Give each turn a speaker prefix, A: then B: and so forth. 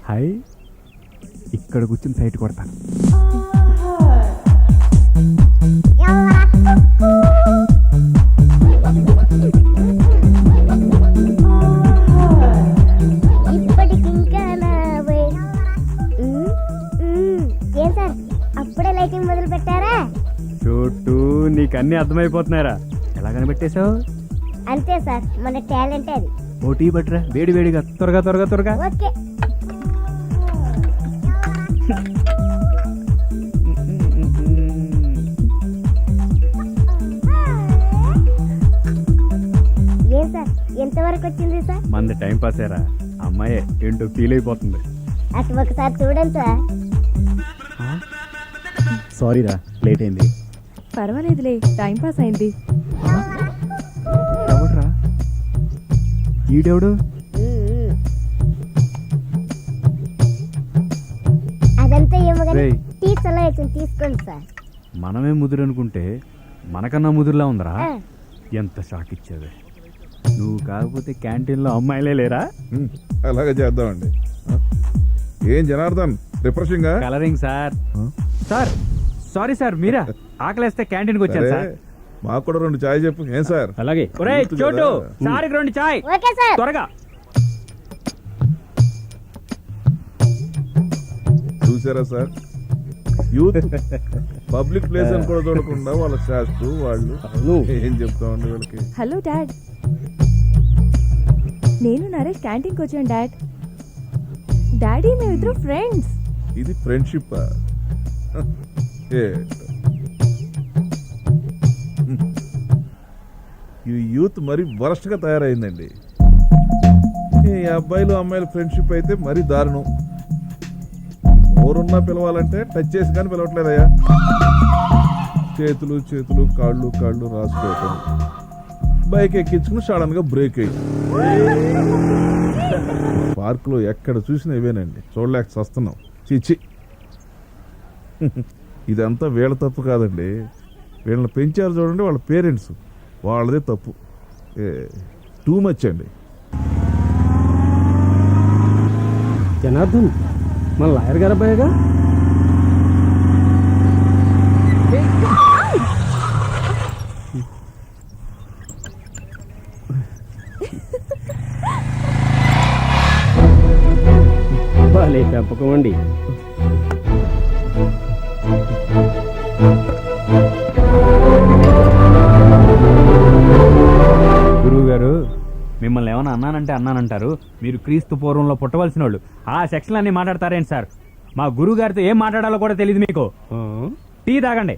A: Hi, ఇక్కడ కూర్చుని site కొడతాను.
B: ఏం సార్ అప్పుడే లైటింగ్ మొదలు పెట్టారా?
A: చోటు, నీకు అన్ని అర్థమైపోతున్నారా? ఎలా కనిపెట్టేశావు?
B: అంతే సార్, మన టాలెంట్ అది.
A: ఓ టీ పట్టురా, వేడి వేడిగా, త్వరగా త్వరగా త్వరగా.
B: ఓకే. ఏం సార్ ఎంతవరకు వచ్చింది సార్?
A: మంది టైం పాస్ అయ్యారా? అమ్మాయే ఏంటో ఫీల్ అయిపోతుంది.
B: అటు ఒకసారి చూడండి సార్.
A: సారీరా, లేట్ అయింది.
C: పర్వాలేదులే, టైం పాస్ అయింది.
A: ఎవడ్రా ఈడెవడు?
B: అదంతా ఏమో కానీ
A: రేయ్.
B: టీచర్లో అయితే తీసుకోండి సార్.
A: మనమే ముదురు అనుకుంటే మనకన్నా ముదురులా ఉందరా.
B: ఆ.
A: ఎంత షాక్ ఇచ్చావే. నువ్వు కాకపోతే క్యాంటీన్లో అమ్మాయిలే లేరా?
D: అలాగే చేద్దామండి. ఏం Janardhan, refreshing
A: colouring sir. Sir sorry sir, మీరా? ఆకలేస్తే క్యాంటీన్కి వచ్చాను సార్.
D: మాకు కూడా 2 చాయ్ చెప్పు. ఏం సార్?
A: అలాగే. ఒరేయ్ చోటు, సార్కి 2 చాయ్
B: ఓకే సార్.
A: త్వరగా.
D: చూసారా సార్, యూత్ పబ్లిక్ ప్లేస్ అని కూడా చూడకుండా వాళ్ళ శాస్త్రు వాళ్ళు ఏం చెప్తా ఉండే వీళ్ళకి.
C: హలో డాడ్, నేను నరేష్ క్యాంటీన్కి వచ్చాను డాడ్. డాడీ మేమిద్దరు ఫ్రెండ్స్.
D: ఇది ఫ్రెండ్షిప్. ఈ యూత్ మరి వరస్ట్ గా తయారైందండి. ఈ అబ్బాయిలు అమ్మాయిల ఫ్రెండ్షిప్ అయితే మరీ దారుణం. ఎవరున్నా పిలవాలంటే టచ్ చేసి కానీ పిలవట్లేదయ్యా. చేతులు చేతులు, కాళ్ళు కాళ్ళు రాసుకోవటం, బైక్ ఎక్కించుకుని సడన్ గా బ్రేక్ అయ్యి. పార్క్ లో ఎక్కడ చూసినా ఇవేనండి, చూడలేక చస్తున్నాం. చిచ్చి, ఇదంతా వీళ్ళ తప్పు కాదండి. వీళ్ళని పెంచారు చూడండి వాళ్ళ పేరెంట్స్, వాళ్ళదే తప్పు. టూ మచ్ అండి.
E: జనార్దన్, మన లాయర్ గారు అబ్బాయిగా. బాలే పెంపకం అండి.
A: గురువు గారు, మిమ్మల్ని ఏమైనా అన్నానంటే అన్నానంటారు. మీరు క్రీస్తు పూర్వంలో పుట్టవలసిన వాళ్ళు. ఆ సెక్షన్ అన్ని మాట్లాడతారేంటి సార్? మా గురువు గారితో ఏం మాట్లాడాలో కూడా తెలియదు మీకు. టీ తాగండి.